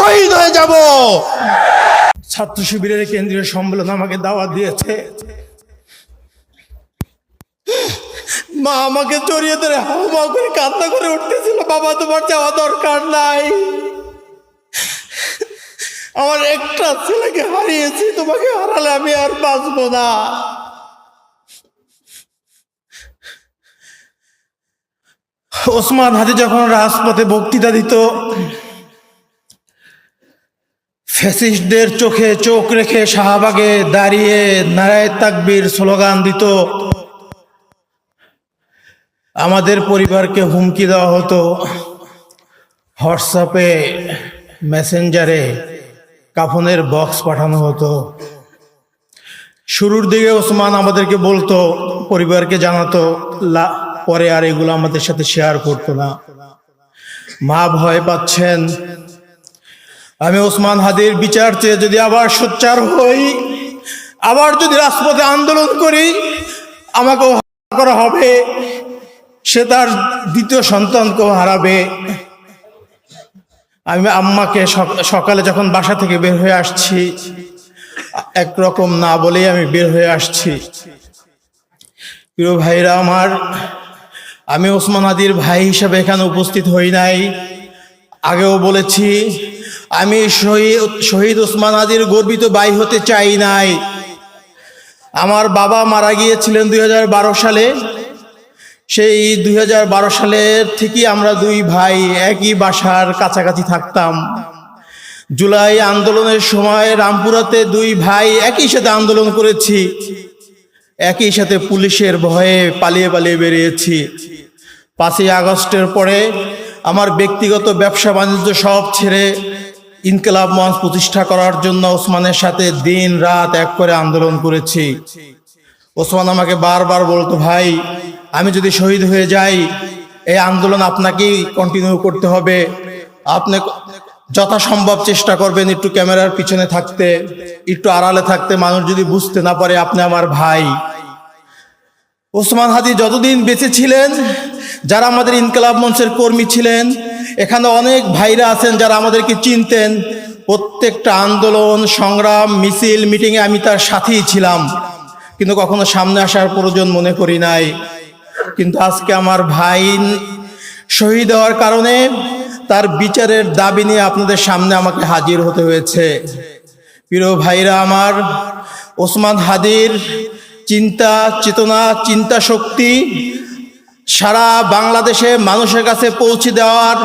শহীদ হয়ে যাব। ছাত্র শিবিরের কেন্দ্রীয় সম্মেলন আমাকে দাওয়াত দিয়েছে। মা আমাকে জড়িয়ে ধরে হাউমা করে কান্না করে উঠতেছিল, বাবা তোমার যাওয়া দরকার নাই, আমার একটা ছেলেকে হারিয়েছি, তোমাকে হারালে আমি আর বাঁচবো না। ওসমান হাদি যখন রাজপথে বক্তৃতা দিত, ফ্যাসিস্টদের চোখে চোখ রেখে শাহবাগে দাঁড়িয়ে নারায়ে তাকবীর স্লোগান দিত। আমাদের পরিবারকে হুমকি দেওয়া হতো, হোয়াটসঅ্যাপে মেসেঞ্জারে কাফনের বক্স পাঠানো হতো। শুরুর দিকে ওসমান আমাদেরকে বলতো, পরিবারকে জানাতো, পরে আর এগুলো আমাদের সাথে শেয়ার করতো না। মা ভয় পাচ্ছেন, আমি ওসমান হাদির বিচার চেয়ে যদি আবার সোচ্চার হই, আবার যদি রাজপথে আন্দোলন করি, আমাকেও করা হবে, সে তার দ্বিতীয় সন্তানকেও হারাবে। আমি আম্মাকে সকালে যখন বাসা থেকে বের হয়ে আসছি, একরকম না বলেই আমি বের হয়ে আসছি। প্রিয় ভাইরা আমার, আমি ওসমান হাদির ভাই হিসেবে এখানে উপস্থিত হই নাই। আগেও বলেছি, আমি শহীদ ওসমান হাদির গর্বিত ভাই হতে চাই নাই। আমার বাবা মারা গিয়েছিলেন 2012 সালে। সেই 2012 সালের থেকে আমরা দুই ভাই একই বাসার কাছাকাছি থাকতাম। জুলাই আন্দোলনের সময় রামপুরাতে দুই ভাই একই সাথে আন্দোলন করেছি, একই সাথে পুলিশের ভয়ে পালিয়ে পালিয়ে বেরিয়েছি। 5ই আগস্টের পরে আমার ব্যক্তিগত ব্যবসা বাণিজ্য সব ছেড়ে ইনকিলাব মঞ্চ প্রতিষ্ঠা করার জন্য ওসমানের সাথে দিন রাত এক করে আন্দোলন করেছি। ওসমান আমাকে বারবার বলতো, ভাই আমি যদি শহীদ হয়ে যাই, এই আন্দোলন আপনাকেই কন্টিনিউ করতে হবে, আপনি যথাসম্ভব চেষ্টা করবেন একটু ক্যামেরার পিছনে থাকতে, একটু আড়ালে থাকতে, মানুষ যদি বুঝতে না পারে আপনি আমার ভাই। ওসমান হাদি যতদিন বেঁচে ছিলেন, যারা আমাদের ইনকিলাব মঞ্চের কর্মী ছিলেন, এখানে অনেক ভাইরা আছেন যারা আমাদেরকে চিনতেন, প্রত্যেকটা আন্দোলন সংগ্রাম মিছিল মিটিংয়ে আমি তার সাথেই ছিলাম, কিন্তু কখনো সামনে আসার প্রয়োজন মনে করি নাই। কিন্তু আজকে আমার ভাই শহীদ হওয়ার কারণে তার বিচারের দাবি নিয়ে আপনাদের সামনে আমাকে হাজির হতে হয়েছে। প্রিয় ভাইরা আমার, ওসমান হাদির চিন্তা চেতনা, চিন্তা শক্তি সারা বাংলাদেশে মানুষের কাছে পৌঁছে দেওয়ার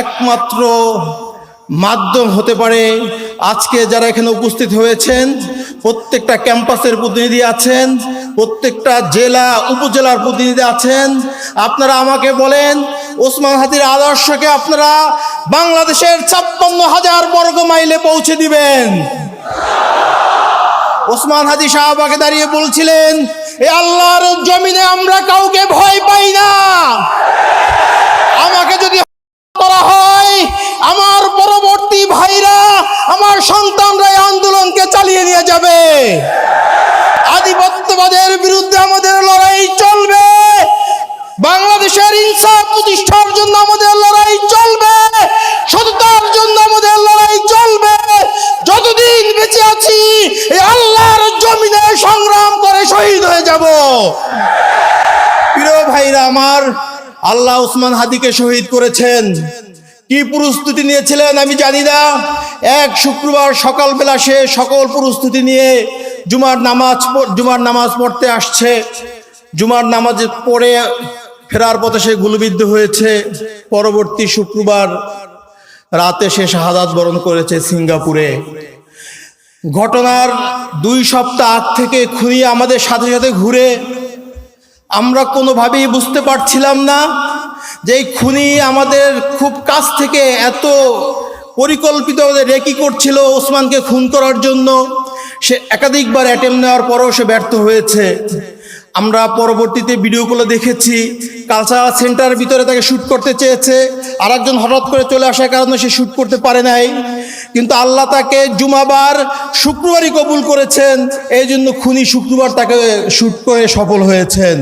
একমাত্র মাধ্যম হতে পারে আজকে যারা এখানে উপস্থিত হয়েছেন। প্রত্যেকটা ক্যাম্পাসের প্রতিনিধি আছেন, প্রত্যেকটা জেলা উপজেলার প্রতিনিধি আছেন। আপনারা আমাকে বলেন, ওসমান হাদির আদর্শকে আপনারা বাংলাদেশের 56,000 বর্গ মাইলে পৌঁছে দিবেন। ওসমান হাদি শাহবাগে দাঁড়িয়ে বলছিলেন, এ আল্লাহর জমিনে আমরা কাউকে ভয় পাই না, আমাকে যদি করা হয় আমার পরবর্তী ভাইরা, আমার সন্তানরা এই আন্দোলনকে চালিয়ে নিয়ে যাবে। আধিপত্যবাদের বিরুদ্ধে আমাদের লড়াই চলবে, বাংলাদেশের ইনসাফ প্রতিষ্ঠার জন্য আমাদের লড়াই চলবে, সততার জন্য আমাদের লড়াই চলবে। যতদিন বেঁচে আছি এই আল্লাহর জমিনে সংগ্রাম করে শহীদ হয়ে যাব। প্রিয় ভাইরা আমার, আল্লাহ ওসমান হাদিকে শহীদ করেছেন। কি প্রস্তুতি নিয়েছিলেন আমি জানি না। এক শুক্রবার সকালবেলা সে সকল প্রস্তুতি নিয়ে জুমার নামাজ পড়তে আসছে। জুমার নামাজ পড়ে ফেরার পথে সে গুলিবিদ্ধ হয়েছে। পরবর্তী শুক্রবার রাতে সে শাহাদাত বরণ করেছে সিঙ্গাপুরে। ঘটনার 2 সপ্তাহ আগ থেকে খুনি আমাদের সাথে সাথে ঘুরে। আমরা কোনোভাবেই বুঝতে পারছিলাম না যে এই খুনি আমাদের খুব কাছ থেকে এত পরিকল্পিত রেকি করছিল ওসমানকে খুন করার জন্য। সে একাধিকবার অ্যাটেম্প নেওয়ার পরেও সে ব্যর্থ হয়েছে। আমরা পরবর্তীতে ভিডিওগুলো দেখেছি। কালচারাল সেন্টারের ভিতরে তাকে শ্যুট করতে চেয়েছে, আরেকজন হঠাৎ করে চলে আসার কারণে সে শ্যুট করতে পারে নাই। কিন্তু আল্লাহ তাকে জুমাবার শুক্রবারই কবুল করেছেন, এই জন্য খুনি শুক্রবার তাকে শ্যুট করে সফল হয়েছেন।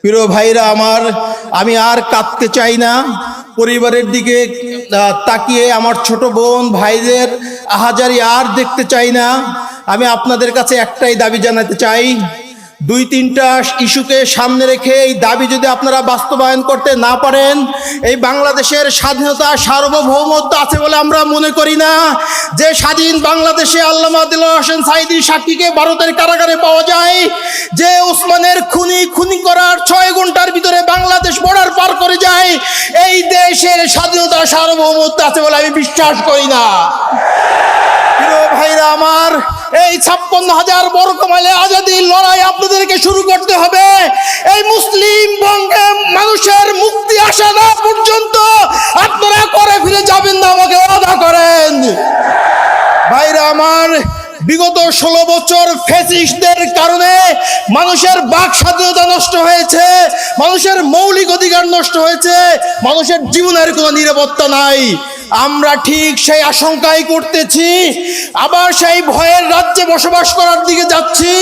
প্রিয় ভাইরা আমার, আমি আর কাঁদতে চাই না। পরিবারের দিকে তাকিয়ে আমার ছোট বোন ভাইদের আহাজারি আর দেখতে চাই না। আমি আপনাদের কাছে একটাই দাবি জানাতে চাই, 2-3টা ইস্যুকে সামনে রেখে এই দাবি যদি আপনারা বাস্তবায়ন করতে না পারেন, এই বাংলাদেশের স্বাধীনতা সার্বভৌমত্ব আছে বলে আমরা মনে করি না। যে স্বাধীন বাংলাদেশে আল্লামা দেলোয়ার হোসেন সাঈদীর সাক্ষীকে ভারতের কারাগারে পাওয়া যায়, যে ওসমানের খুনি করার 6 ঘন্টার ভিতরে বাংলাদেশ বর্ডার পার করে যায়, এই দেশের স্বাধীনতা সার্বভৌমত্ব আছে বলে আমি বিশ্বাস করি না। প্রিয় ভাইরা আমার, এই 56,000 বর্গ মাইলে আজাদির লড়াই আপনাদেরকে শুরু করতে হবে। এই মুসলিম বঙ্গে মানুষের মুক্তি আসা না পর্যন্ত আপনারা করে ফিরে যাবেন না, আমাকে ওয়াদা করেন। ভাইরা আমার, বিগত 16 বছর ফ্যাসিস্টদের কারণে মানুষের বাক স্বাধীনতা নষ্ট হয়েছে, মানুষের মৌলিক অধিকার নষ্ট হয়েছে, মানুষের জীবনের কোনো নিরাপত্তা নাই। আমরা ঠিক সেই আশঙ্কাই করতেছি, আবার সেই ভয়ের রাজ্যে বসবাস করার দিকে যাচ্ছি।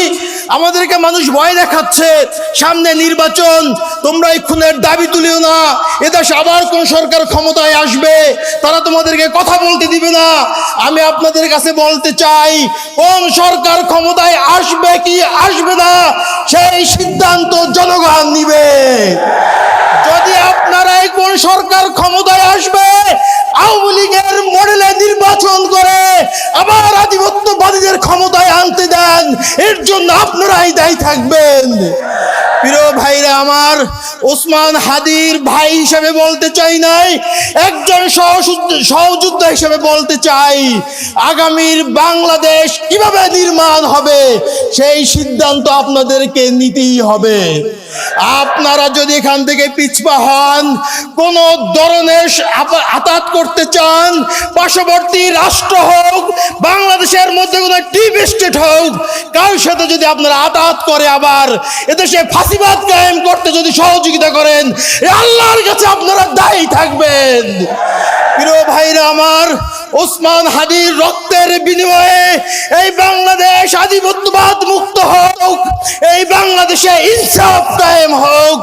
আমাদেরকে মানুষ ভয় দেখাচ্ছে, সামনে নির্বাচন, তোমরা এই খুনের দাবি তুলিও না, এদেশে আবার কোন সরকার ক্ষমতায় আসবে, তারা তোমাদেরকে কথা বলতে দিবে না। আমি আপনাদের কাছে বলতে চাই, কোন সরকার ক্ষমতায় আসবে কি আসবে না সেই সিদ্ধান্ত জনগণ নিবে। যদি আপনারা কোন সরকার ক্ষমতায় আসবে আওয়ামী লীগের মডেলে নির্বাচন করে আবার আধিপত্যবাদীদের ক্ষমতায় আনতে দেন, এর জন্য আপনারাই দায়ী থাকবেন। প্রিয় ভাইরা আমার, ওসমান হাদির ভাই হিসেবে বলতে চাই নাই, একজন সহযোদ্ধা হিসেবে বলতে চাই, আগামীর বাংলাদেশ কিভাবে নির্মাণ হবে সেই সিদ্ধান্ত আপনাদেরকে নিতেই হবে। আপনারা যদি এখান থেকে পিছপা হন, কোন ধরনের আঘাত করতে চান, পার্শ্ববর্তী রাষ্ট্র হোক, বাংলাদেশের মধ্যে কোনো ডিপ স্টেট হোক, কারোর সাথে যদি আপনারা আঘাত করে আবার এদেশে ফাঁসিবাদ কায়েম করতে যদি সহযোগিতা করেন, আল্লাহর কাছে আপনারা দায়ী থাকবেন। প্রিয় ভাইরা আমার, ওসমান হাদির রক্তের বিনিময়ে এই বাংলাদেশ আধিপত্যবাদ মুক্ত হোক, এই বাংলাদেশে ইনসাফ কায়েম হোক।